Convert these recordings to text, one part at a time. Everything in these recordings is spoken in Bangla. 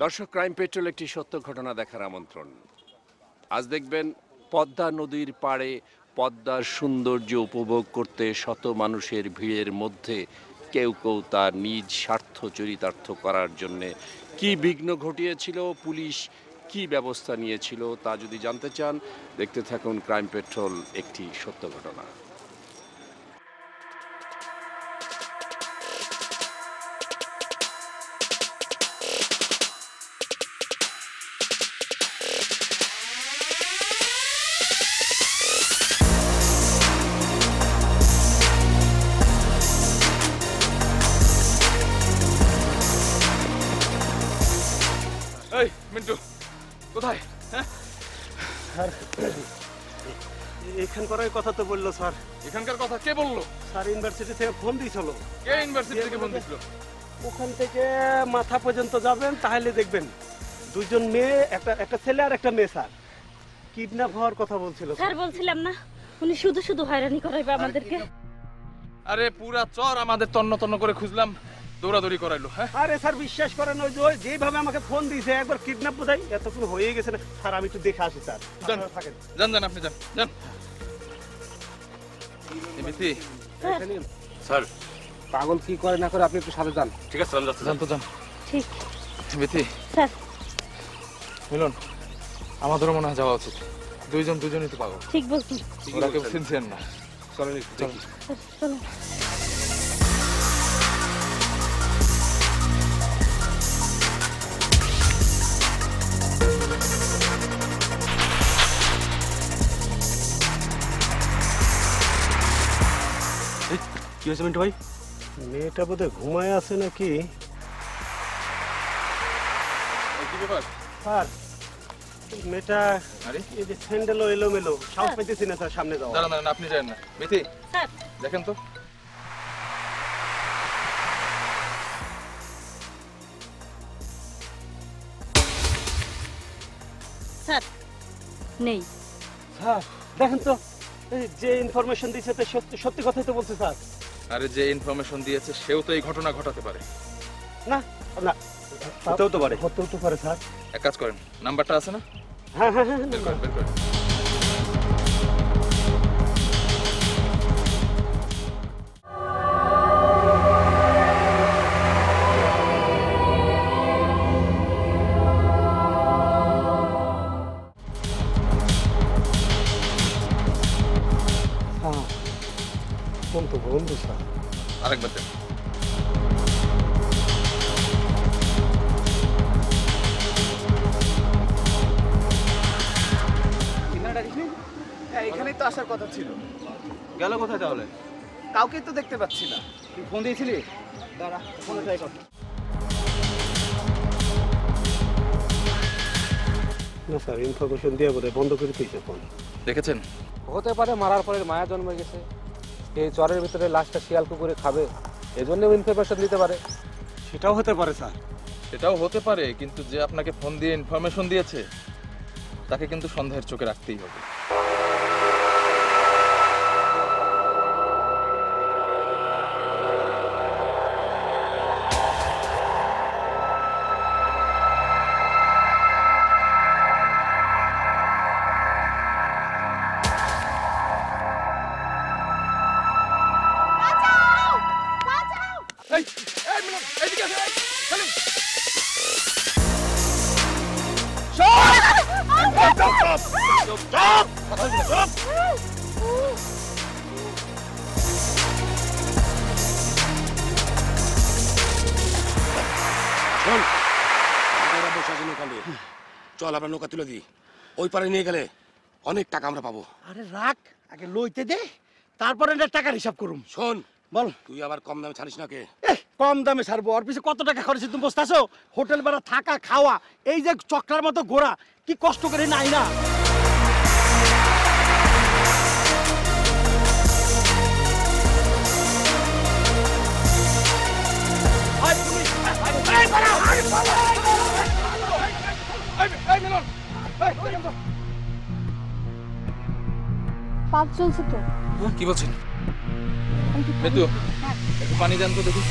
দর্শক, ক্রাইম পেট্রোল একটি সত্য ঘটনা দেখার আমন্ত্রণ। আজ দেখবেন পদ্মা নদীর পাড়ে পদ্মার সৌন্দর্য উপভোগ করতে শত মানুষের ভিড়ের মধ্যে কেউ কেউ তার নিজ স্বার্থ চরিতার্থ করার জন্যে কি বিঘ্ন ঘটিয়েছিল, পুলিশ কি ব্যবস্থা নিয়েছিল, তা যদি জানতে চান দেখতে থাকুন ক্রাইম পেট্রোল একটি সত্য ঘটনা। এই মিন্টু কোথায়? স্যার এখানকার কথা তো বললো স্যার। এখানকার কথা কে বললো? স্যার ইউনিভার্সিটি থেকে ফোন দিয়েছিল। কে ইউনিভার্সিটি থেকে ফোন দিছিল? ওখান থেকে মাথা পর্যন্ত যাবেন তাহলে দেখবেন দুইজন মেয়ে, একটা ছেলে আর একটা মেয়ে স্যার কিডন্যাপ হওয়ার কথা বলছিল। স্যার বলছিলাম না উনি শুধু শুধু হয়রানি করাইবে আমাদেরকে। আরে পুরা চর আমাদের তন্ন তন্ন করে খুঁজলাম, দৌড়াদৌড়ি করাইলো। হ্যাঁ আরে স্যার বিশ্বাস করেন, ওই যেভাবে আমাকে ফোন দিয়েছে একবার কিডন্যাপ বোঝাই এতক্ষণ হয়ে গেছে না স্যার। আমি একটু দেখে আসি স্যার। থাকেন যান যান, আপনি যান যান। স্যার পাগল কি করে না করে আপনি একটু সাথে যান। ঠিক আছে, যান তো যান। ঠিক বিথি, স্যার। মিলন, আমাদেরও মনে হয় যাওয়া উচিত। দুজনই তো পাগল। ঠিক বলছেন। ওরা কেউ সিনসিয়ার না। চলেন একটু দেখি। চলো। কি হয়েছে মিন্টু ভাই? মেয়েটা বোধহয় ঘুমায় আছে নাকি। কি ব্যাপার স্যার মেয়েটা আরে এই যে স্যান্ডেলও এলোমেলো, সাহস পাইতেছি না স্যার সামনে যাওয়া। দাঁড়ান, আপনি যান না। বিথি স্যার দেখেন তো। স্যার নেই। স্যার দেখেন তো, এই যে ইনফরমেশন দিয়েছে তো সত্যি কথাই তো বলছে স্যার। আরে যে ইনফরমেশন দিয়েছে সেও তো এই ঘটনা ঘটাতে পারে। না না হতেও তো পারে। হতেও তো পারে স্যার। এক কাজ করেন, নাম্বারটা আছে না? হ্যাঁ হ্যাঁ হ্যাঁ বের করেন, বের করেন। হ্যাঁ কোন তো বন্ধু স্যার। আরেকবার দেন। এখানেই তো আসার কথা ছিল। গেল কোথায় তাহলে? কাউকেই তো দেখতে পাচ্ছি না। তুই ফোন দিয়েছিলি? দাঁড়া, ফোনে ট্রাই কর। না স্যার ইনফরমেশন দিয়ে বোধহয় বন্ধ করে দিয়েছে ফোন। দেখেছেন? হতে পারে মারার পরে মায়া জন্মে গেছে, এই চরের ভিতরে লাশটা শিয়াল কুকুরে খাবে, এজন্যও ইনফরমেশন দিতে পারে। সেটাও হতে পারে স্যার। সেটাও হতে পারে, কিন্তু যে আপনাকে ফোন দিয়ে ইনফরমেশন দিয়েছে তাকে কিন্তু সন্দেহের চোখে রাখতেই হবে। চল আমরা নৌকা তুলে দিই, ওই পারে নিয়ে গেলে অনেক টাকা আমরা পাবো। আরে রাখ, আগে লইতে দে, তারপরে টাকার হিসাব করুম। শোন বল। তুই আবার কম দামে ছাড়িস না কে? কম দামে ছাড়বো, ওর পিছে কত টাকা খরচ তুমি বসতেছো? হোটেল ভাড়া, থাকা, খাওয়া, এই যে চক্রার মতো ঘোরা, কি কষ্ট করে নাই না। পাপ চলছে তো। কি বলছেন? মেতু, একটু পানি দেন তো দেখি।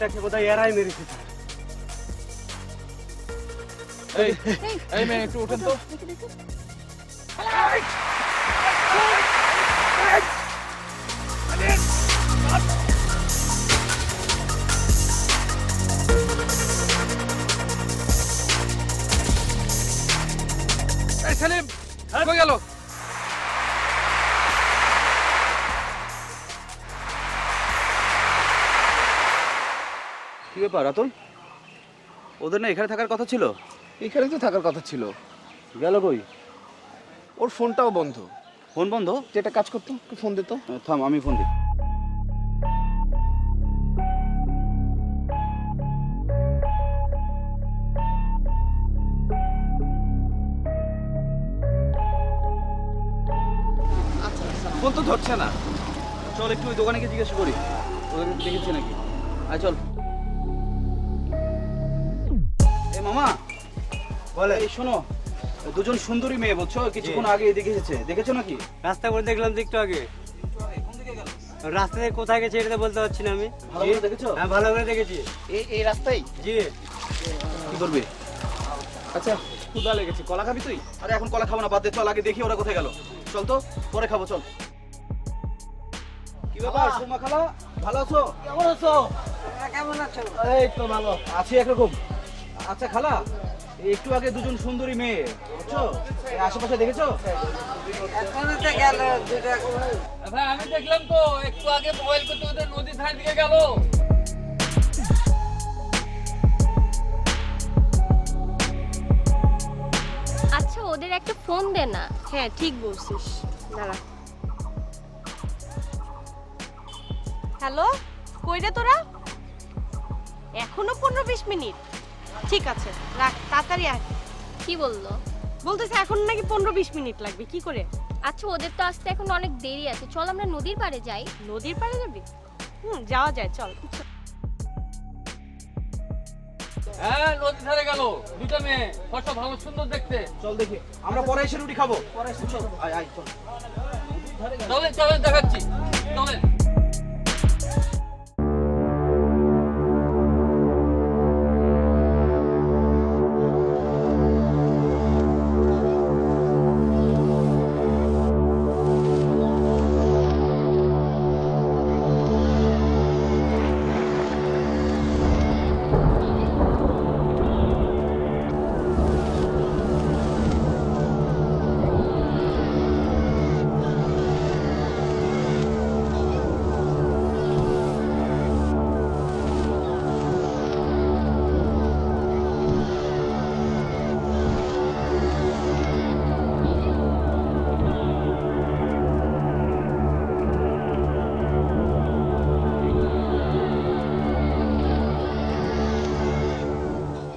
লোকটাকে বোধহয় এরাই মেরেছে স্যার। এই এই মেয়ে একটু উঠেন তো। এই সেলিম কই গেল? কি ব্যাপার রাতুল, ওদের না এখানে থাকার কথা ছিল? এখানে তো থাকার কথা ছিল, গেল কই? ওর ফোনটাও বন্ধ। ফোন বন্ধ? যেটা কাজ করতো একটু ফোন দিত। থাম, আমি ফোন দিই। ফোন তো ধরছে না। চল একটু ওই দোকানে গিয়ে জিজ্ঞেস করি ওদের দেখেছে নাকি। আয় চল। এ মামা বলে, এই শোনো, দুজন সুন্দরী মেয়ে বুঝছো, কিছুক্ষণ আগে এদিকে এসেছে, দেখেছো নাকি? রাস্তা করে দেখলাম তো একটু আগে। রাস্তা থেকে কোথায় গেছে এটা তো বলতে পারছি না আমি। ভালো করে দেখেছো? হ্যাঁ ভালো করে দেখেছি। এই রাস্তায় জি। কি করবে? আচ্ছা ক্ষুধা লেগেছে, কলা খাবি তুই? আরে এখন কলা খাবো না, বাদ দে, চল আগে দেখি ওরা কোথায় গেল। চল তো, পরে খাবো, চল। কি ব্যাপার সুমা খালা, ভালো আছো? কেমন আছো? কেমন আছো? এই তো ভালো আছি একরকম। আচ্ছা খালা, একটু আগে দুজন সুন্দরী মেয়ে বুঝছো, এই আশেপাশে দেখেছো? ভাই আমি দেখলাম তো একটু আগে মোবাইল করতে ওদের নদীর ধার দিকে গেল। আচ্ছা ওদের একটা ফোন দে না। হ্যাঁ ঠিক বলছিস, দাঁড়া। হ্যালো, কই রে তোরা? এখনো 15-20 মিনিট? ঠিক আছে রাখ, তাড়াতাড়ি আয়। কি বললো? বলতেছে এখন নাকি 15-20 মিনিট লাগবে। কি করে? আচ্ছা ওদের তো আসতে এখন অনেক দেরি আছে, চল আমরা নদীর পাড়ে যাই। নদীর পাড়ে যাবি? যাওয়া যায়, চল। হ্যাঁ নদীর ধারে গেল দুটো মেয়ে, ফটো ভালো সুন্দর দেখতে। চল দেখি, আমরা পরে এসে রুটি খাবো। পরে এসে চল, আয় আয় চল। চলেন চলেন দেখাচ্ছি, চলেন।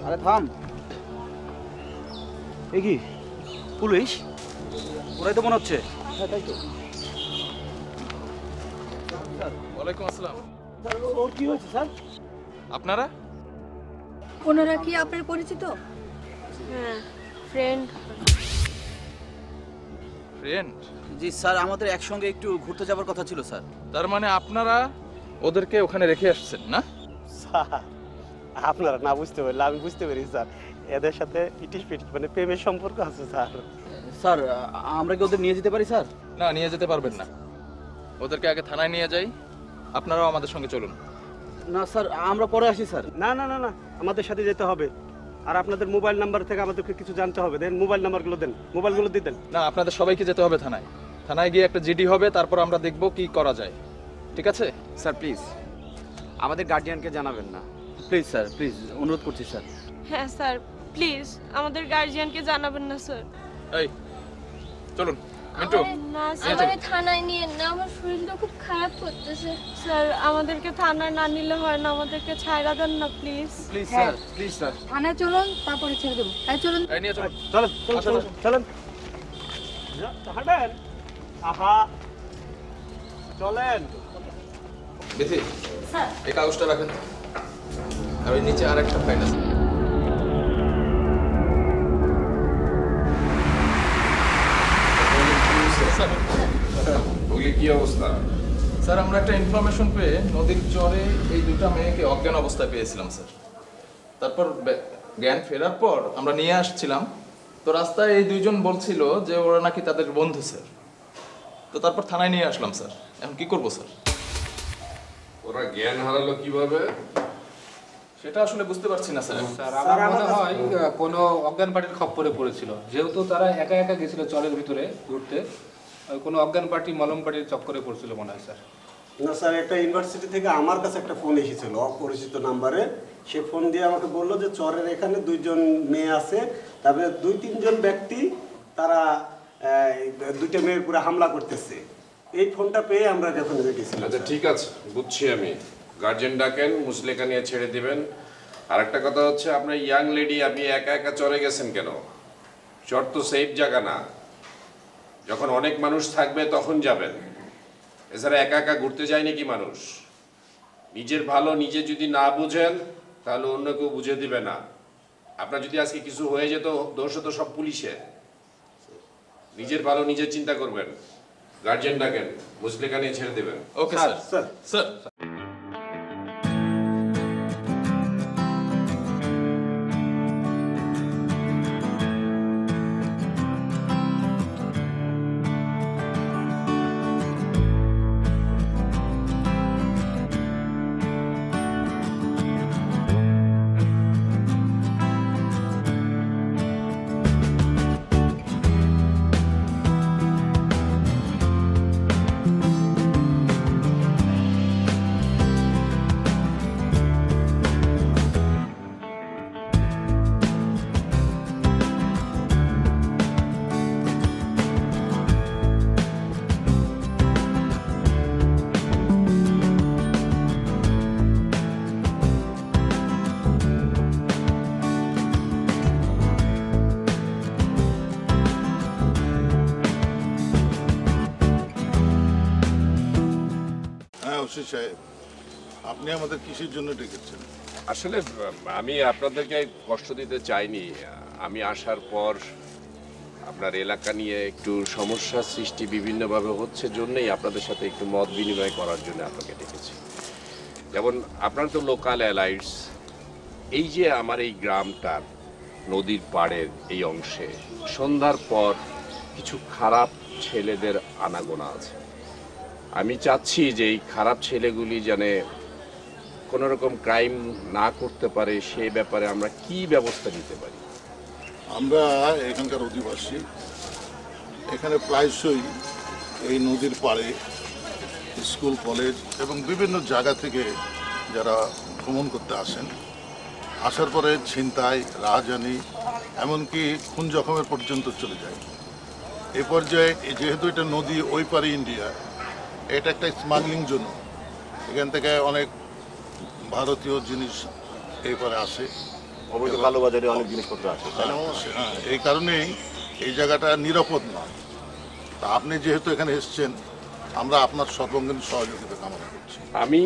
আরে থাম। এ কি পুলিশ? ওরাই তো মনে হচ্ছে। হ্যাঁ তাই তো। ওয়ালাইকুম আসসালাম। ওর কি হয়েছে স্যার? আপনারা? ওনারা কি আপনার পরিচিত? হ্যাঁ ফ্রেন্ড। ফ্রেন্ড? জি স্যার, আমাদের একসঙ্গে একটু ঘুরতে যাবার কথা ছিল স্যার। তার মানে আপনারা ওদেরকে ওখানে রেখে আসছেন না? স্যার আপনারা না বুঝতে পারলে আমি বুঝতে পারি স্যার, এদের সাথে ইটিস পিটিস মানে প্রেমের সম্পর্ক আছে স্যার। স্যার আমরা কি ওদের নিয়ে যেতে পারি স্যার? না নিয়ে যেতে পারবেন না, ওদেরকে আগে থানায় নিয়ে যাই, আপনারাও আমাদের সঙ্গে চলুন। না স্যার, আমরা পরে আসি স্যার। না না না না, আমাদের সাথে যেতে হবে। আর আপনাদের মোবাইল নাম্বার থেকে আমাদেরকে কিছু জানতে হবে। দেন মোবাইল নাম্বারগুলো দেন, মোবাইলগুলো দিয়ে দেন। না আপনাদের সবাইকে যেতে হবে থানায়, থানায় গিয়ে একটা জিডি হবে, তারপর আমরা দেখব কি করা যায়। ঠিক আছে স্যার প্লিজ আমাদের গার্ডিয়ানকে জানাবেন না। প্লিজ স্যার, প্লিজ অনুরোধ করছি স্যার। হ্যাঁ স্যার প্লিজ আমাদের গার্জিয়ানকে জানাবেন না স্যার। এই চলুন মিন্টু। না স্যার, আমাদের থানায় নিয়ে না, আমার শরীরটা খুব খারাপ করতেছে। স্যার আমাদেরকে থানায় না নিলে হয় না, আমাদেরকে ছাইরা দেন না please. Please sir, please sir. থানায় চলুন, তারপরে ছেড়ে দেবো। তাই চলুন। এই নিয়ে চলুন। চলেন চলেন চলেন চলেন। হাঁটেন। আহা চলেন। বেশি এই কাগজটা রাখেন, আর ওই নিচে আর একটা ফাইল আছে। ওগুলি কি অবস্থা? স্যার আমরা একটা ইনফরমেশন পেয়ে নদীর চরে এই দুটো মেয়েকে অজ্ঞান অবস্থায় পেয়েছিলাম স্যার। তারপর জ্ঞান ফেরার পর আমরা নিয়ে আসছিলাম, তো রাস্তায় এই দুইজন বলছিল যে ওরা নাকি তাদের বন্ধু স্যার। তো তারপর থানায় নিয়ে আসলাম স্যার। এখন কি করবো স্যার? ওরা জ্ঞান হারালো কিভাবে সেটা আসলে বুঝতে পারছি না স্যার। স্যার আমার মনে হয় কোনো অজ্ঞান পার্টির খপ্পরে পড়েছিল, যেহেতু তারা একা একা গেছিল চরের ভিতরে ঘুরতে, কোনো অজ্ঞান পার্টি মলম পার্টির চক্করে পড়ছিল মনে হয় স্যার। না স্যার, একটা ইউনিভার্সিটি থেকে আমার কাছে একটা ফোন এসেছিল অপরিচিত নাম্বারে। সে ফোন দিয়ে আমাকে বললো যে চরের এখানে 2জন মেয়ে আছে, তারপরে 2-3 জন ব্যক্তি তারা দুইটা মেয়ের পুরো হামলা করতেছে। এই ফোনটা পেয়ে আমরা যখন গেছিলাম। আচ্ছা ঠিক আছে, বুঝছি আমি। গার্জেন ডাকেন, মুসলেকা নিয়ে ছেড়ে দিবেন। আর একটা কথা হচ্ছে, আপনার ইয়াং লেডি, আপনি একা একা চরে গেছেন কেন? চর তো সেফ জায়গা না, যখন অনেক মানুষ থাকবে তখন যাবেন। এছাড়া একা একা ঘুরতে যায় নাকি মানুষ? নিজের ভালো নিজে যদি না বুঝেন তাহলে অন্য কেউ বুঝে দিবে না। আপনার যদি আজকে কিছু হয়ে যেত, দোষ হতো সব পুলিশের। নিজের ভালো নিজের চিন্তা করবেন। গার্জেন ডাকেন, মুসলেকা নিয়ে ছেড়ে দেবেন। Okay sir. স্যার স্যার সাহেব, আপনি আমাদের কিসের জন্য ডেকেছেন? আসলে আমি আপনাদেরকে কষ্ট দিতে চাইনি। আমি আসার পর আপনার এলাকা নিয়ে একটু সমস্যার সৃষ্টি বিভিন্নভাবে হচ্ছে জন্যই আপনাদের সাথে একটু মত বিনিময় করার জন্য আপনাকে ডেকেছি। যেমন আপনার তো লোকাল অ্যালাইটস, এই যে আমার এই গ্রামটার নদীর পাড়ের এই অংশে সন্ধ্যার পর কিছু খারাপ ছেলেদের আনাগোনা আছে। আমি চাচ্ছি যে এই খারাপ ছেলেগুলি যেন কোনো রকম ক্রাইম না করতে পারে, সে ব্যাপারে আমরা কি ব্যবস্থা নিতে পারি? আমরা এখানকার অধিবাসী, এখানে প্রায়শই এই নদীর পাড়ে স্কুল কলেজ এবং বিভিন্ন জায়গা থেকে যারা ভ্রমণ করতে আসেন, আসার পরে ছিনতাই, রাহাজানি, এমনকি খুন জখমের পর্যন্ত চলে যায়। এ পর্যায়ে যেহেতু এটা নদী ওই পারে ইন্ডিয়া, এটা একটা স্মাগলিং জন্য। এখান থেকে অনেক ভারতীয় জিনিস এই পারে আসে, কালোবাজারে অনেক জিনিসপত্র আছে। হ্যাঁ, এই কারণেই এই জায়গাটা নিরাপদ নয়। তা আপনি যেহেতু এখানে এসছেন, আমরা আপনার সর্বাঙ্গীন সহযোগিতা কামনা করছি। আমি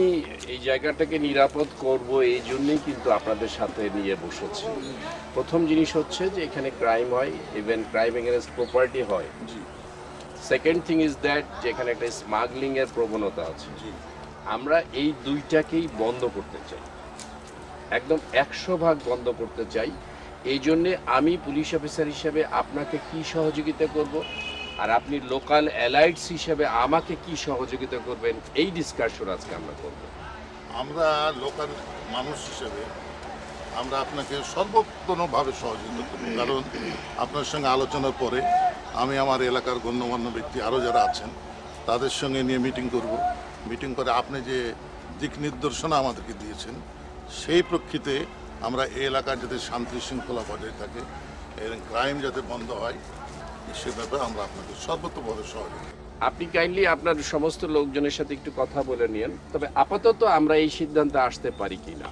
এই জায়গাটাকে নিরাপদ করব, এই জন্যই কিন্তু আপনাদের সাথে নিয়ে বসেছি। প্রথম জিনিস হচ্ছে যে এখানে ক্রাইম হয়, ইভেন ক্রাইম এগেনস্ট প্রপার্টি হয়। সেকেন্ড থিং ইজ দ্যাট যে এখানে একটা স্মাগলিংয়ের প্রবণতা আছে। আমরা এই দুইটাকেই বন্ধ করতে চাই, একদম 100% বন্ধ করতে চাই। এই জন্যে আমি পুলিশ অফিসার হিসেবে আপনাকে কি সহযোগিতা করব, আর আপনি লোকাল অ্যালাইটস হিসেবে আমাকে কি সহযোগিতা করবেন, এই ডিসকাশন আজকে আমরা করব। আমরা লোকাল মানুষ হিসেবে আমরা আপনাকে সর্বোত্তমভাবে সহযোগিতা করব, কারণ আপনার সঙ্গে আলোচনার পরে আমি আমার এলাকার গণ্যমান্য ব্যক্তি আরও যারা আছেন তাদের সঙ্গে নিয়ে মিটিং করব। মিটিং করে আপনি যে দিক নির্দেশনা আমাদেরকে দিয়েছেন, সেই প্রেক্ষিতে আমরা এই এলাকার যাতে শান্তি শৃঙ্খলা বজায় থাকে এবং ক্রাইম যাতে বন্ধ হয়, সে ব্যাপারে আমরা আপনাকে সর্বোত্তমভাবে সহযোগিতা। আপনি কাইন্ডলি আপনার সমস্ত লোকজনের সাথে একটু কথা বলে নিন। তবে আপাতত আমরা এই সিদ্ধান্তে আসতে পারি কি না,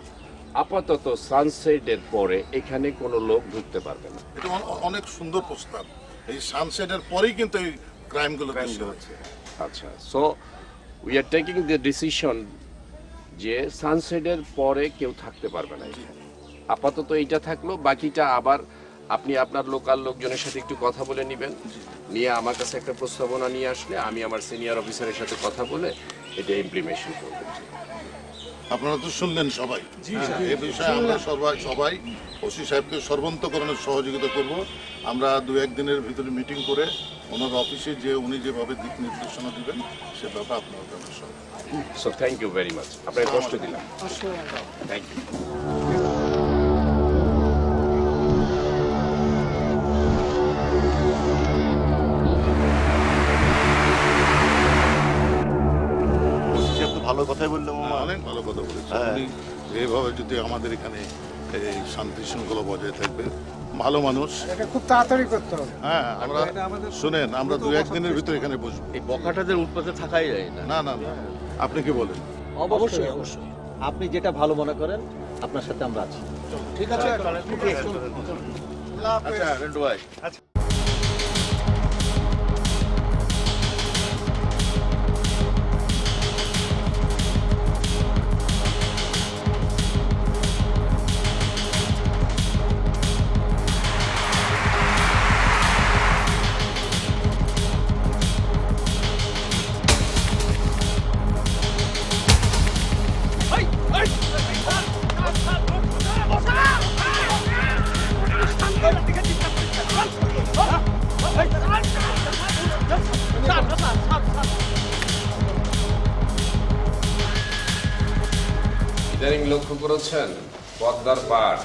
আপাতত সানসেটের পরে এখানে কোনো লোক ঢুকতে পারবে না। এটা অনেক সুন্দর প্রস্তাব। এই সানসেটের পরেই কিন্তু এই ক্রাইমগুলো হচ্ছে। আচ্ছা, so we are taking the decision যে সানসেটের পরে কেউ থাকতে পারবে না এখানে। আপাতত এইটা থাকলো, বাকিটা আবার আপনি আপনার লোকাল লোকজনের সাথে একটু কথা বলে নেবেন, নিয়ে আমার কাছে একটা প্রস্তাবনা নিয়ে আসলে আমি আমার সিনিয়র অফিসারের সাথে কথা বলে এটা ইমপ্লিমেন্টেশন করব। আপনারা তো শুনলেন সবাই। এই বিষয়ে আমরা সবাই ওসি সাহেবকে সর্বান্তকরণের সহযোগিতা করব। আমরা 2-1 দিনের ভিতরে মিটিং করে ওনার অফিসে যে উনি যেভাবে দিক নির্দেশনা দিবেন সে ব্যাপারে আপনার জানার সব। So thank you very much, আপনাকে কষ্ট দিলাম। Thank you. ভালো কথাই বললাম, অনেক ভালো কথা বলেছেন। উনি এইভাবে যদি আমাদের এখানে এই শান্তি শৃঙ্খলা বজায় থাকবে, ভালো মানুষ। এটা খুব তাড়াতাড়ি করতে হবে। হ্যাঁ, আমরা শুনেন, আমরা 2-1 দিনের ভিতরে এখানে বসবো। এই বখাটাদের উৎপাতে থাকাই যায় না। না না না, আপনি কি বলেন? অবশ্যই অবশ্যই, আপনি যেটা ভালো মনে করেন আপনার সাথে আমরা আছি। ঠিক আছে, আচ্ছা রেন্টু ভাই। ইদানিং লক্ষ্য করেছেন পদ্মার পাড়?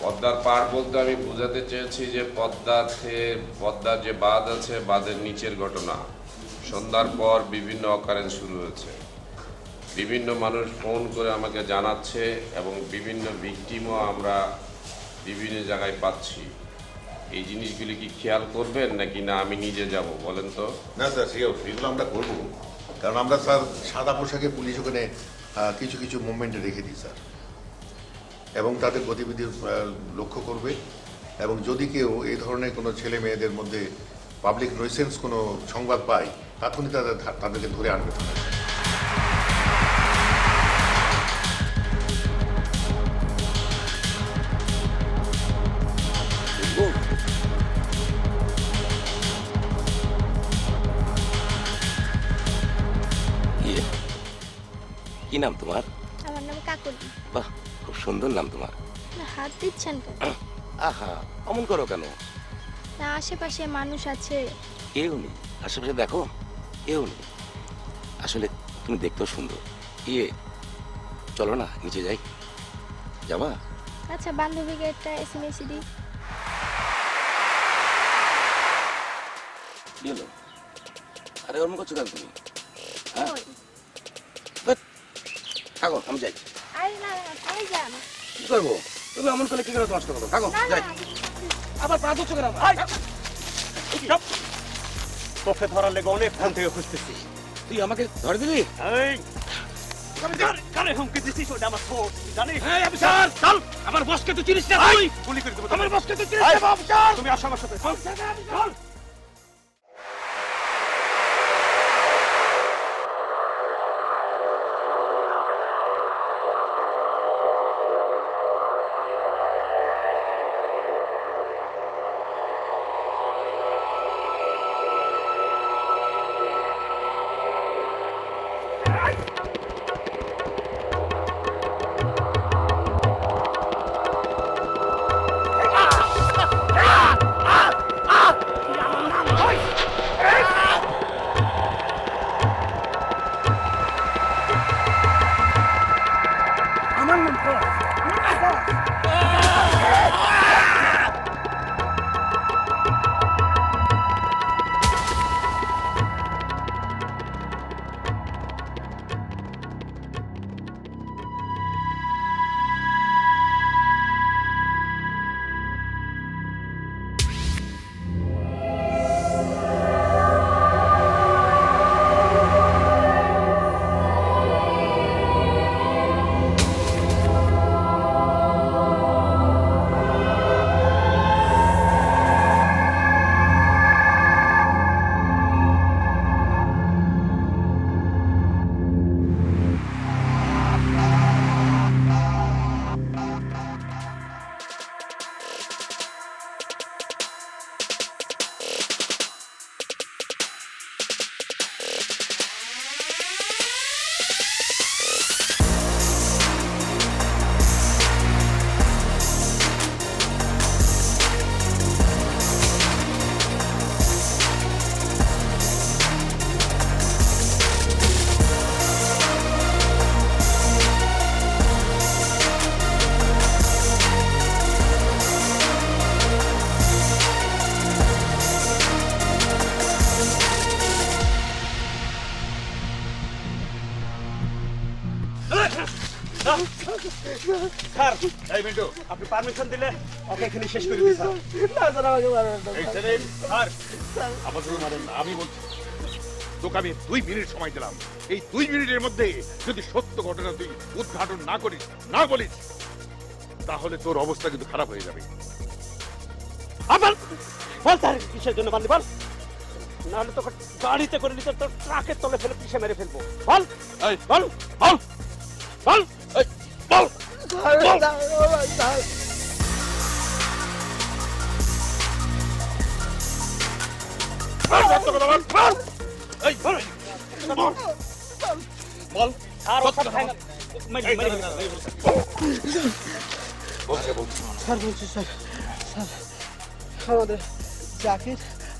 পদ্মার পাড় বলতে আমি বোঝাতে চেয়েছি যে পদ্মার যে বাঁধ আছে, বাঁধের নিচের ঘটনা। সন্ধ্যার পর বিভিন্ন অকারেন্স শুরু হয়েছে, বিভিন্ন মানুষ ফোন করে আমাকে জানাচ্ছে এবং বিভিন্ন ভিকটিমও আমরা বিভিন্ন জায়গায় পাচ্ছি। এই জিনিসগুলি কি খেয়াল করবেন নাকি না আমি নিজে যাব বলেন তো? না স্যার, এগুলো আমরা করবো, কারণ আমরা স্যার সাদা পোশাকে পুলিশ ওখানে কিছু কিছু মুভমেন্টে রেখে দিই স্যার, এবং তাদের গতিবিধি লক্ষ্য করবে, এবং যদি কেউ এই ধরনের কোনো ছেলে মেয়েদের মধ্যে পাবলিক নয়সেন্স কোনো সংবাদ পায় তখনই তাদেরকে ধরে আনবে। কি নাম তোমার? আমার নাম কাকলি। বাহ, খুব সুন্দর নাম তোমার। হাত দিচ্ছেন কেন? আহা, অমন করো কেন? না, আশেপাশে মানুষ আছে। কেউ নেই আশেপাশে, দেখো কেউ নেই। আসলে তুমি দেখতেও সুন্দর। চলো না নিচে যাই, যাবা? আচ্ছা, বান্ধবীকে একটা SMS দিই। কি হলো? আরে অমন করছো কেন তুমি? হ্যাঁ, থাকো, আমি যাই। আরে না, তুমি যান। কি করবো? তুমি অমন করলে কি করে নষ্ট করবো? থাকো, যাই। আবার পা ধরছো কেন? তোকে ধরার লেগে অনেক ফোন থেকে খুঁজতেছি। তুই আমাকে ধরে দিলি? আমার বসকে তো চিনিস না তুই? আমার বসকে তো চিনিস না? তুমি আসো আমার সাথে। স্যার এই মিন্টু আপনি পারমিশন দিলে ওকে এখানে শেষ করে দিই স্যার। না স্যার আমাকে মারবেন না এই ছেলে স্যার আমাদের মারেন না, আমি বলছি তোকে আমি 2 মিনিট সময় দিলাম। এই 2 মিনিটের মধ্যে যদি সত্য ঘটনা তুই উদ্ঘাটন না করিস, না বলিস, তাহলে তোর অবস্থা কিন্তু খারাপ হয়ে যাবে। আবার বল স্যার কিসের জন্য বান্ধি বল, নাহলে তোকে গাড়িতে করে নিতে তোর ট্রাকের তলে ফেলে পিষে মেরে ফেলবো। বল এই বল বল বল এই বল বল স্যার এই বল বল আর ও সব খায় না মেরে মেরে স্যার বলছি স্যার স্যার আমাদের জাকির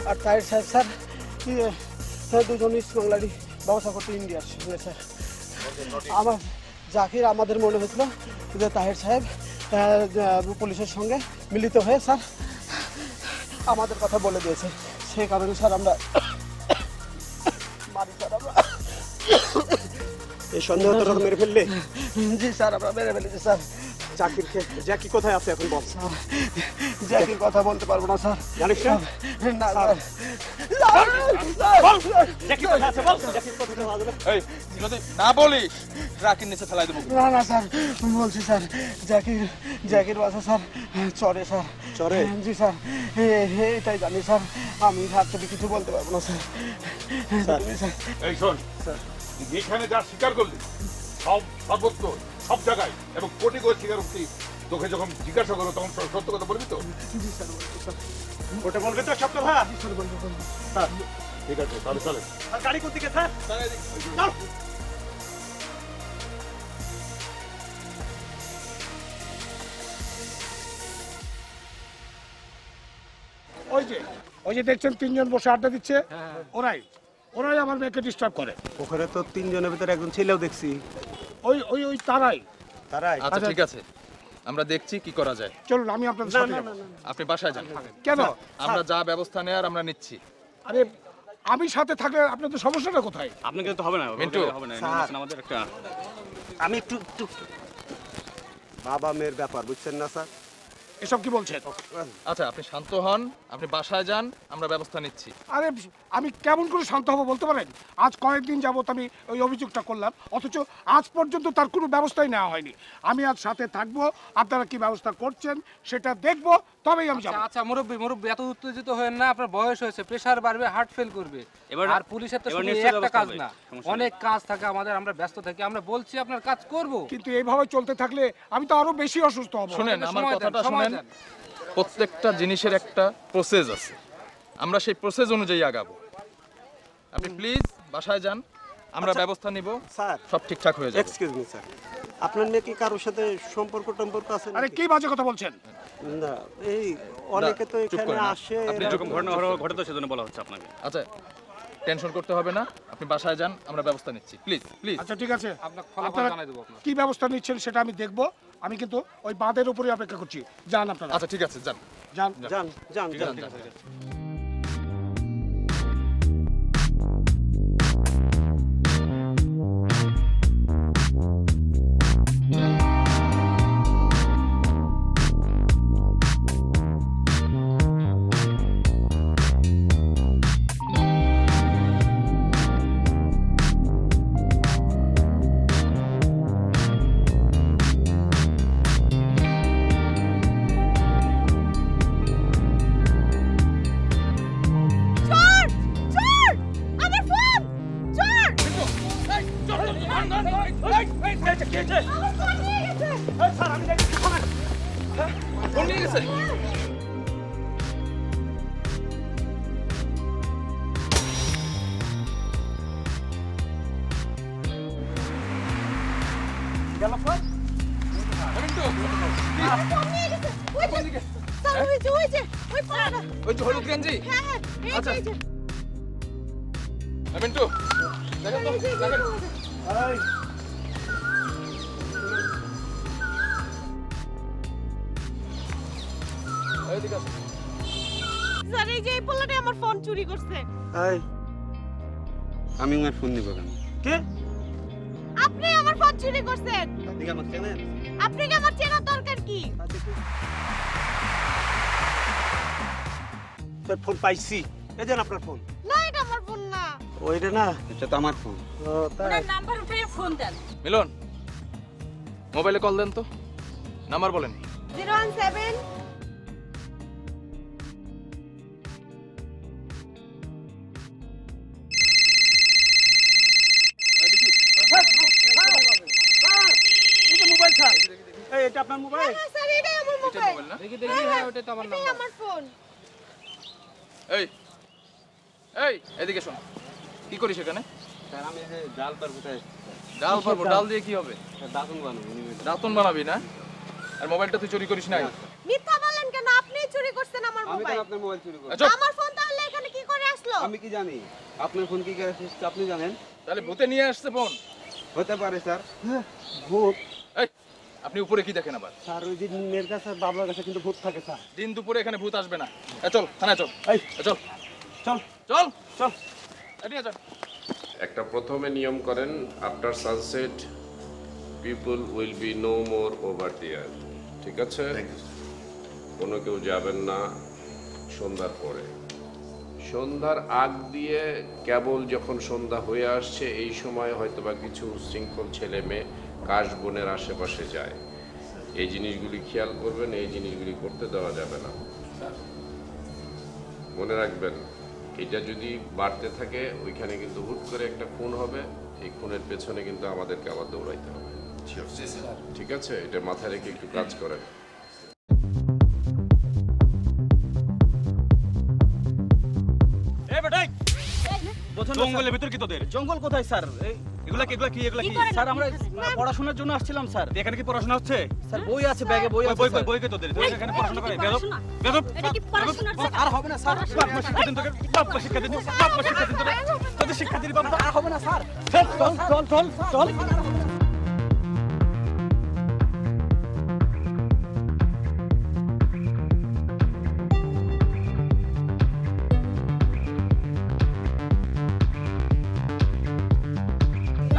আর তাহের সাহেব স্যার দুজন ইস্ট বাংলারই ব্যবসা করতে ইন্ডিয়ার সঙ্গে স্যার। আমার জাকির আমাদের মনে হয়েছিল যে তাহের সাহেব পুলিশের সঙ্গে মিলিত হয়ে স্যার আমাদের কথা বলে দিয়েছে, সেই কারণে স্যার আমরা মারি স্যার। আমরা এই সন্দেহ তোরা মেরে ফেললে? জি স্যার আমরা মেরে ফেলেছি স্যার। জাকিরকে জ্যাকি কোথায় আছে এখন বল? জ্যাকির কথা বলতে পারবো না স্যার। জানিস না? না স্যার বল জ্যাকি কোথায় আছে বল। জ্যাকির কোথায় আছে? এই যদি না বলিস ট্রাকের নিচে ফেলাই দেবো। না না স্যার বলছি স্যার জ্যাকির বাসা স্যার চরে স্যার। চরে? জি স্যার এটাই জানি স্যার, আমি হাত থেকে কিছু বলতে পারবো না স্যার। এই শোন এখানে যা স্বীকার করলি সব সর্বত্র সব জায়গায় এবং কোটি কোটি স্বীকারোক্তি তোকে যখন জিজ্ঞাসা করো তখন সত্য কথা বলবি তো? জি স্যার বলবো স্যার। ওটা বলবে তো সব কথা? জি স্যার বলবো হ্যাঁ ঠিক আছে তাহলে চলে। আর গাড়ি কোন দিকে স্যার? চল ওই যে দেখছেন তিনজন বসে আড্ডা দিচ্ছে, ওরাই আমার মেয়েকে ডিস্টার্ব করে। ওখানে তো তিনজনের ভিতরে একজন ছেলেও দেখছি। ওই তারাই। আচ্ছা ঠিক আছে আমরা দেখছি কি করা যায়। চলুন আমি আপনাদের সাথে যাবো। আপনি বাসায় যান। কেন? আমরা যা ব্যবস্থা নেওয়ার আমরা নিচ্ছি। আরে আমি সাথে থাকলে আপনাদের সমস্যাটা কোথায়? আপনাকে তো হবে না মিন্টু হবে না, স্যার। আমাদের একটা আমি একটু বাবা মেয়ের ব্যাপার বুঝছেন না স্যার? এসব কি বলছেন? আচ্ছা আপনি শান্ত হন, আপনি বাসায় যান, আমরা ব্যবস্থা নিচ্ছি। আরে আমি কেমন করে শান্ত হবো বলতে পারেন? আজ কয়েকদিন যাবত আমি ওই অভিযোগটা করলাম, অথচ আজ পর্যন্ত তার কোনো ব্যবস্থাই নেওয়া হয়নি। আমি আজ সাথে থাকবো, আপনারা কি ব্যবস্থা করছেন সেটা দেখবো, তবেই আমি যাবো। আচ্ছা মুরব্বী এত উত্তেজিত হয়েন না, আপনার বয়স হয়েছে, প্রেসার বাড়বে, হার্ট ফেল করবে। আর পুলিশের তো শুধু একটা কাজ না, অনেক কাজ থাকে আমাদের, আমরা ব্যস্ত থাকি। আমরা বলছি আপনার কাজ করব, কিন্তু এইভাবে চলতে থাকলে আমি তো আরো বেশি অসুস্থ হব। শুনেন আমার কথাটা শুনেন, প্রত্যেকটা জিনিসের একটা প্রসেস আছে, আমরা সেই প্রসেস অনুযায়ী আগাবো। আপনি প্লিজ বাসায় যান, আমরা ব্যবস্থা নিব, স্যার সব ঠিকঠাক হয়ে যাবে। এক্সকিউজ মি স্যার, আপনার মেয়ে কি কারোর সাথে সম্পর্ক আছে? আরে কি বাজে কথা বলছেন? না এই অনেকে তো এখানে আসে, আপনি এরকম ঘটনা ঘটে তো সেজন্য বলা হচ্ছে আপনাকে। আচ্ছা টেনশন করতে হবে না, আপনি বাসায় যান, আমরা ব্যবস্থা নিচ্ছি। Please please. আচ্ছা ঠিক আছে, আপনারা কি ব্যবস্থা নিচ্ছেন সেটা আমি দেখবো। আমি কিন্তু ওই বাঁধের উপরে অপেক্ষা করছি। যান আপনারা। আচ্ছা ঠিক আছে যান যান যান যান ঠিক আছে, যান। ওই যে হলুদ গেঞ্জি। আচ্ছা মিন্টু দেখেন তো, দেখেন। স্যার এই যে এই পোলাটা আমার ফোন চুরি করছে। এই আমি ওর ফোন নিব কেন? আপনি আমার ফোন চুরি করছেন। ঠিক আছে চেনেন? আপনাকে আমার চেনার দরকার কি? তোর ফোন পাইছি, এই দেন আপনার ফোন। না এটা আমার ফোন না। ওইটা না, এটা তো আমার ফোন। ওনার নাম্বার উঠিয়ে ফোন দেন। মিলন, মোবাইলে কল দেন তো, নাম্বার বলেন। 017 মোবাইল স্যার, এটা আপনার মোবাইল? হ্যাঁ স্যার, এটাই আমার মোবাইল। দেখি দেখি, হ্যাঁ ওটা তো আমার নাম্বার। আমার ফোন। এই এই এদিকে শোন, কি করিস এখানে? স্যার আমি এই যে ডাল পারবো তাই। ডাল পারবো? ডাল দিয়ে কি হবে? দাঁতন বানাবো। দাঁতন বানাবি না? আর মোবাইলটা তুই চুরি করিস নাই? মিথ্যা বলেন কেন? আপনিই চুরি করছেন আমার আমি মোবাইল। তো আপনার মোবাইল চুরি করি। আমার ফোন তাহলে এখানে কি করে আসলো? আমি কি জানি আপনার ফোন কি করে এসেছে আপনি জানেন? তাহলে ভূতে নিয়ে আসছে ফোন? হতে পারে স্যার। ভূত? এই আপনি উপরে কি দেখেন আবার? স্যার ওই যে মেয়ের কাছে বাবার কাছে কিন্তু ভূত থাকে স্যার। দিন দুপুরে এখানে ভূত আসবে না। চল থানায় চল। এই চল চল চল চল, এদিকে চল। একটা প্রথমে নিয়ম করেন, after sunset people will be no more over there. ঠিক আছে? কোনো কেউ যাবেন না সন্ধ্যার পরে। সন্ধ্যার আগ দিয়ে কেবল যখন সন্ধ্যা হয়ে আসছে এই সময় হয়তোবা কিছু উচ্ছৃঙ্খল ছেলে মেয়ে কাশবনের আশেপাশে যায়। এই জিনিসগুলি খেয়াল করবেন, এই জিনিসগুলি করতে দেওয়া যাবে না। মনে রাখবেন, এটা যদি বাড়তে থাকে ওইখানে কিন্তু হুট করে একটা খুন হবে। এই খুনের পেছনে কিন্তু আমাদেরকে আবার দৌড়াইতে হবে। ঠিক আছে? এটা মাথায় রেখে একটু কাজ করেন। জঙ্গলের ভিতর কি তোদের? জঙ্গল কোথায় স্যার? এগুলা কি স্যার? আমরা পড়াশোনার জন্য আসছিলাম স্যার। এখানে কি পড়াশোনা হচ্ছে? স্যার বই আছে, ব্যাগে বই আছে। বই কে তোদের? তুই এখানে পড়াশোনা করে বেদব বেদব। এটা কি পড়াশোনার জায়গা? আর হবে না স্যার। বাপ শিক্ষা দিন তোকে, বাপ শিক্ষা দিন, বাপ শিক্ষা দিন তোকে। তোদের শিক্ষা দিন বাপ, আর হবে না স্যার। চল চল চল চল।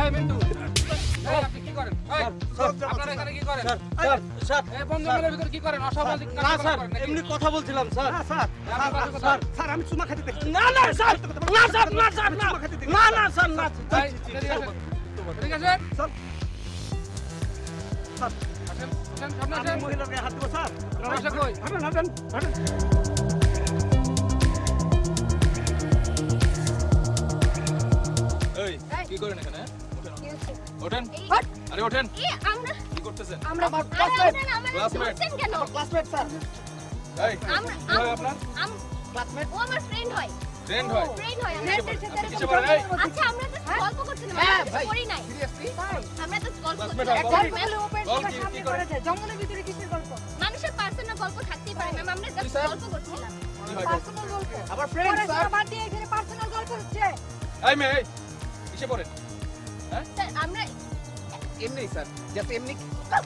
এই মিন্টু, এই আপনি কি করেন? এই আপনারা এখানে কি করেন? স্যার স্যার এই বন্ধুগুলোর ভিতর কি করেন? অসামাজিক কাজ করেন নাকি? এমনি কথা বলছিলাম স্যার। স্যার স্যার, স্যার আমি চুমা খেতে দেখছি। না না স্যার, না স্যার, না স্যার, না না স্যার, না। এই, এদিকে আসেন। ঠিক আছে? স্যার আসেন, সামনে আমি আসেন। মহিলার গায়ে হাত দেবো স্যার। সমস্যা কই? হাঁটেন হাঁটেন হাঁটেন। এই কি করেন এখানে? ওঠেন। আরে ওঠেন। কি করতেছেন? আমরা ক্লাসমেট। কেন? Classmate sir. এই কি হয় আপনার? ক্লাসমেট ও আমার ফ্রেন্ড হয়। ফ্রেন্ড হয়? ফ্রেন্ড হয়। আপনি কিসে পড়েন? এই আচ্ছা আমরা তো গল্প করছিলাম। আমরা করি নাই। আমরা তো গল্প ক্লাসমেট করছিলাম। কি করে? জঙ্গলের ভিতরে কিসের গল্প? মানুষের পার্সোনাল গল্প থাকতেই পারে ম্যাম। আমরা জাস্ট গল্প করছিলাম। পার্সোনাল গল্প। আবার ফ্রেন্ড স্যার। বাদ দিয়ে এখানে পার্সোনাল গল্প হচ্ছে। এই মেয়ে, এই কিসে পড়েন? স্যার আমরা এমনি স্যার, জাস্ট এমনি। স্যার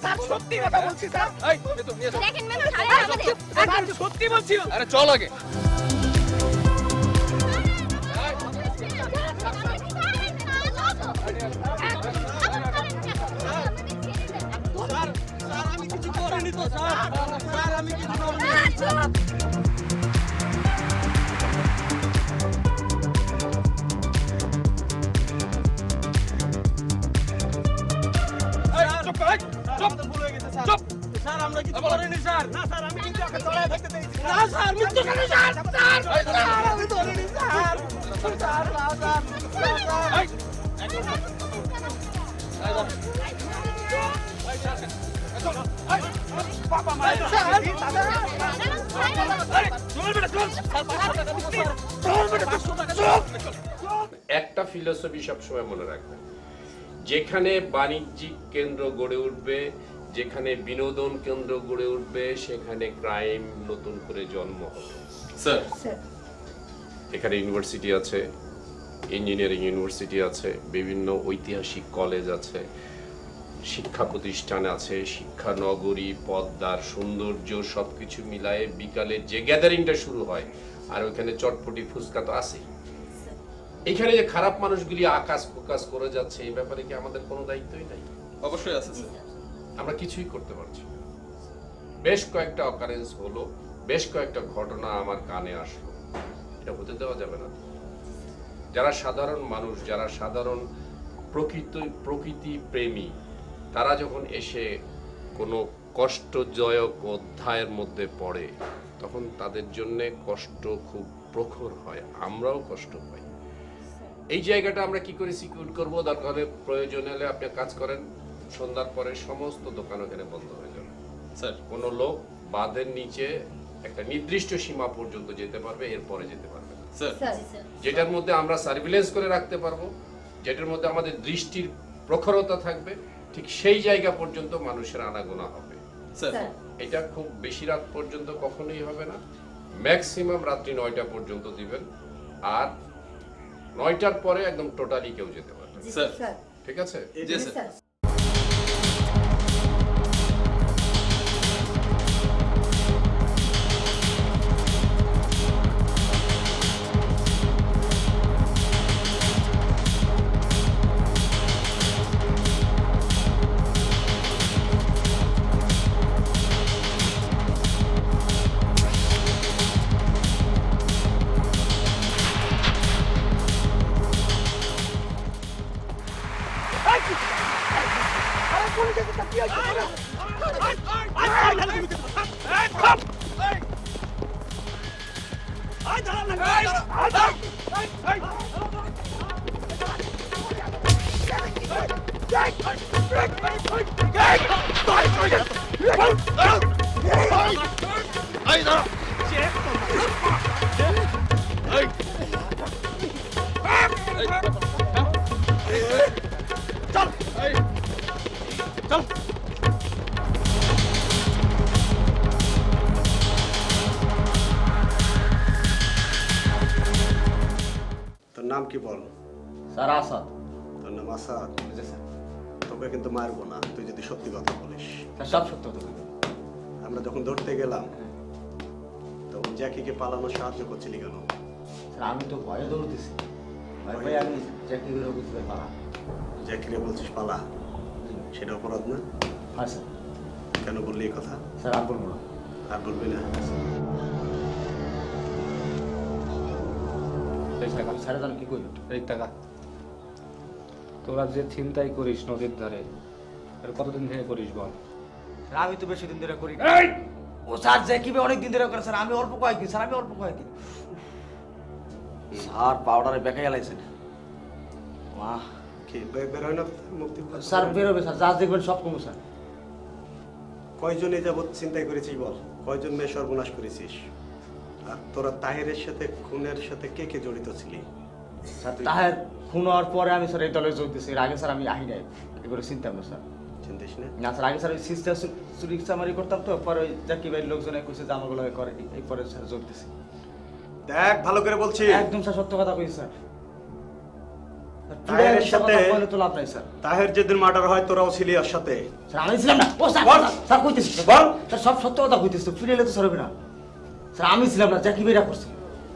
স্যার সত্যি কথা বলছি স্যার। এই তো নিয়ে যাও। দেখেন ম্যাম ছাড়েন আমাদের। স্যার সত্যি বলছি। আরে চল আগে। স্যার আমি কিছু করিনি তো স্যার। স্যার আমি কিছু করিনি। স্যার আমরা কিছু করিনি স্যার। না স্যার আমি কিন্তু ওকে চড়ায় থাকতে দিয়েছি। না স্যার মৃত্যু কেন স্যার? স্যার স্যার আমি ধরিনি স্যার। স্যার না স্যার। বাবা মা স্যার চল বেটা চল। চল বেটা চল। একটা ফিলোসফি সবসময় মনে রাখবেন, যেখানে বাণিজ্যিক কেন্দ্র গড়ে উঠবে, যেখানে বিনোদন কেন্দ্র গড়ে উঠবে, সেখানে ক্রাইম নতুন করে জন্ম হবে। স্যার এখানে ইউনিভার্সিটি আছে, ইঞ্জিনিয়ারিং ইউনিভার্সিটি আছে, বিভিন্ন ঐতিহাসিক কলেজ আছে, শিক্ষা প্রতিষ্ঠান আছে, শিক্ষা নগরী, পদ্মার সৌন্দর্য সবকিছু মিলায়ে বিকালে যে গ্যাদারিংটা শুরু হয়, আর ওইখানে চটপটি ফুচকা তো আছেই। এখানে যে খারাপ মানুষগুলি আকাশ প্রকাশ করে যাচ্ছে, এই ব্যাপারে কি আমাদের কোনো দায়িত্বই নাই? অবশ্যই আছে স্যার। আমরা কিছুই করতে পারছি না। বেশ কয়েকটা অকারেন্স হলো, বেশ কয়েকটা ঘটনা আমার কানে আসলো, এটা হতে দেওয়া যাবে না। যারা সাধারণ মানুষ, যারা সাধারণ প্রকৃতি প্রেমী, তারা যখন এসে কোনো কষ্টজয়ক অধ্যায়ের মধ্যে পড়ে তখন তাদের জন্যে কষ্ট খুব প্রখর হয়, আমরাও কষ্ট পাই। এই জায়গাটা আমরা কি করে সিকিউর করবো? দরকার হলে প্রয়োজন হলে আপনি কাজ করেন, সন্ধ্যার পরে সমস্ত দোকান ওখানে বন্ধ হয়ে যাবে স্যার। কোনো লোক বাঁধের নিচে একটা নির্দিষ্ট সীমা পর্যন্ত যেতে পারবে, এরপরে যেতে পারবে না স্যার। যেটার মধ্যে আমরা সার্ভিলেন্স করে রাখতে পারবো, যেটার মধ্যে আমাদের দৃষ্টির প্রখরতা থাকবে, ঠিক সেই জায়গা পর্যন্ত মানুষের আনাগোনা হবে স্যার। এটা খুব বেশি রাত পর্যন্ত কখনোই হবে না, ম্যাক্সিমাম রাত্রি 9টা পর্যন্ত দিবেন, আর 9টার পরে একদম টোটালি কেউ যেতে পারবে স্যার। ঠিক আছে? জি স্যার। তোর নাম কি বল? স্যার আসাদ। তোর নাম আসাদ? তোকে কিন্তু মারবো না তুই যদি সত্যি কথা বলিস। সব সত্য কথা। আমরা যখন ধরতে গেলাম তখন জ্যাকিকে পালানো সাহায্য করছিলি কেন? স্যার আমি তো ভয়ে দৌড়তেছি, ভয়ে আমি জ্যাকি বেরো বুঝতে পারা। জ্যাকিরে বলছিস পালা, সেটা অপরাধ না? হ্যাঁ স্যার। কেন বললি এই কথা? স্যার আর বলবো না। আর বলবি না? সাড়ে দাম কি করি এই টাকা তোরা যে চিন্তাই করিস নদীর ধারে, কতদিন থেকে করিস বল? আমি তো বেশি দিন ধরে করি। ও স্যার জ্যাকিবে অনেক দিন ধরে করে স্যার, আমি অল্প কয়েকদিন স্যার, আমি অল্প কয়েকদিন। স্যার পাউডারে বেঁকে গেলাইছেন মা কি বের হয় না মুক্তি? স্যার বেরোবে স্যার, যা দেখবেন সব কমু স্যার। কয়জন এই যাবৎ চিন্তাই করেছিস বল? কয়জন মেয়ে সর্বনাশ করেছিস? আর তোরা তাহেরের সাথে খুনের সাথে কে কে জড়িত ছিলি? স্যার তাহের খুন হওয়ার পরে আমি স্যার এই দলে যোগ দিয়েছি, এর আগে স্যার আমি আহি নাই, এগুলো চিন্তাম না স্যার। চিন্তিস না? না স্যার, আগে স্যার ওই সিস্টার চুরি চামারি করতাম, তো পরে ওই জাকি ভাইয়ের লোকজনে কইছে যে আমাগুলো করেনি, এই পরে স্যার যোগ দিয়েছি। দেখ ভালো করে বলছি, একদম স্যার সত্য কথা কইছি স্যার। তাহেরের সাথে তো লাভ নাই স্যার। তাহের যেদিন মার্ডার হয় তোরাও ছিলি ওর সাথে? স্যার আমি ছিলাম না। ও স্যার স্যার কইতেছি বল স্যার, সব সত্য কথা কইতেছি, তো ফিরে এলে তো স্যার হবে না। স্যার আমি ছিলাম না, জ্যাকি ভাইরা করছে।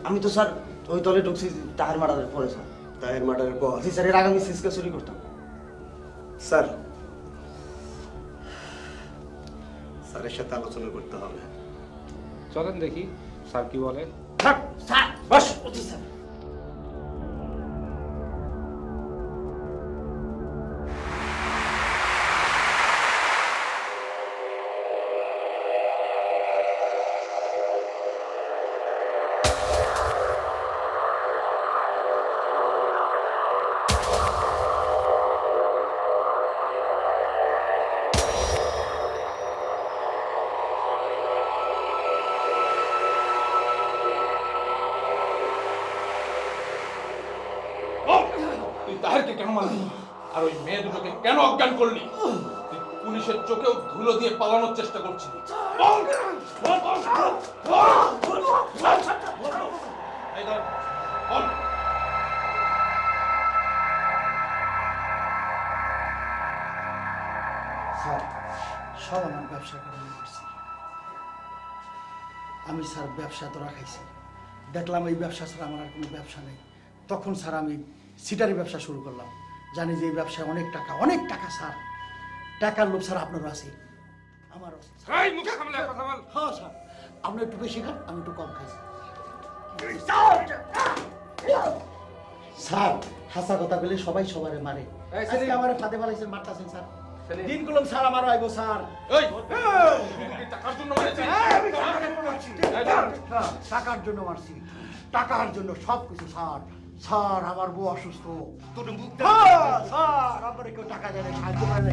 আমি তো স্যার ওই দলে ঢুকছি তাহের মার্ডারের পরে স্যার। তাহের মার্ডারের পর? জি স্যার, এর আগে আমি সিসকে চুরি করতাম স্যার। স্যারের সাথে আলোচনা করতে হবে। চলেন দেখি স্যার কি বলে। স্যার বস স্যার। তাহেরকে কেন মারলি আর ওই মেয়ে দুটোকে কেন অজ্ঞান করলি? তুই পুলিশের চোখেও ধুলো দিয়ে পালানোর চেষ্টা করছিলি। স্যার সব আমার ব্যবসা করে করছি আমি স্যার, ব্যবসা তো রাখাইছি, দেখলাম এই ব্যবসা ছাড়া আমার আর কোনো ব্যবসা নেই, তখন স্যার আমি সিটারি ব্যবসা শুরু করলাম। জানি যে এই ব্যবসায় অনেক টাকা স্যার, টাকার লোভ স্যার আপনারও আছে। আমারও এই মুখ সামলে কথা বল। হ্যাঁ স্যার, আপনি একটু বেশি খান, আমি একটু কম খাই। স্যার হাসা কথা বলে সবাই সবারে মারে। আজকে আমার ফাঁদে ফেলাইছেন, মারতাছেন স্যার। দিন গুলম স্যার আমারও আইবো স্যার। এই টাকার জন্য মারছিস? টাকার জন্য মারছি, টাকার জন্য সবকিছু স্যার। স্যার আমার বউ অসুস্থ, তোর মুখ স্যার আমার কেউ টাকা দেয় না, সাহায্য করে না।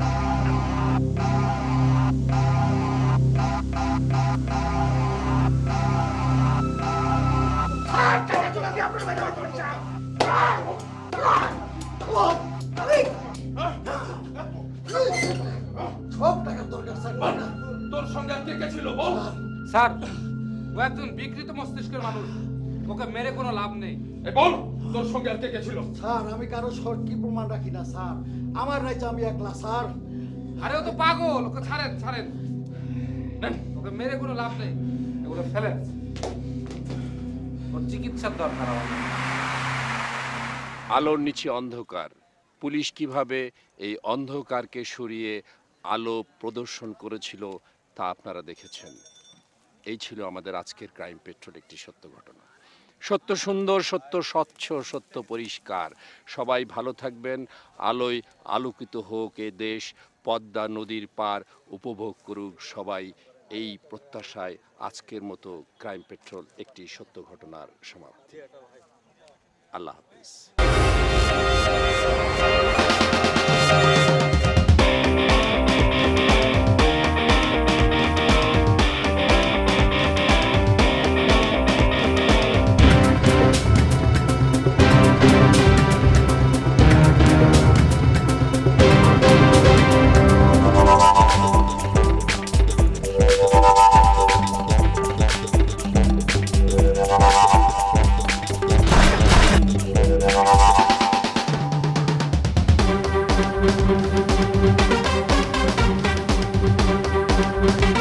সব টাকার দরকার স্যার। তোর সঙ্গে আর কে কে ছিল বল? স্যার ও একজন বিকৃত মস্তিষ্কের মানুষ, ওকে মেরে কোনো লাভ নেই। বল তোর সঙ্গে আর কে কে ছিল? স্যার আমি কারো সত্যি প্রমাণ রাখি না স্যার, আমার রাইতে আমি একলা স্যার। আরে ও তো পাগল, ওকে ছাড়েন ছাড়েন, ওকে মেরে কোনো লাভ নেই, এগুলো ফেলেন। ওর চিকিৎসার দরকার আমাদের। আলোর নিচে অন্ধকার, পুলিশ কিভাবে এই অন্ধকারকে সরিয়ে আলো প্রদর্শন করেছিল তা আপনারা দেখেছেন। এই ছিল আমাদের আজকের ক্রাইম পেট্রোল, একটি সত্য ঘটনা। সত্য সুন্দর, সত্য স্বচ্ছ, সত্য পরিষ্কার। সবাই ভালো থাকবেন, আলোয় আলোকিত হোক এ দেশ, পদ্মা নদীর পার উপভোগ করুক সবাই, এই প্রত্যাশায় আজকের মতো ক্রাইম পেট্রোল একটি সত্য ঘটনার সমাপ্তি। আল্লাহ হাফিজ। Thank you.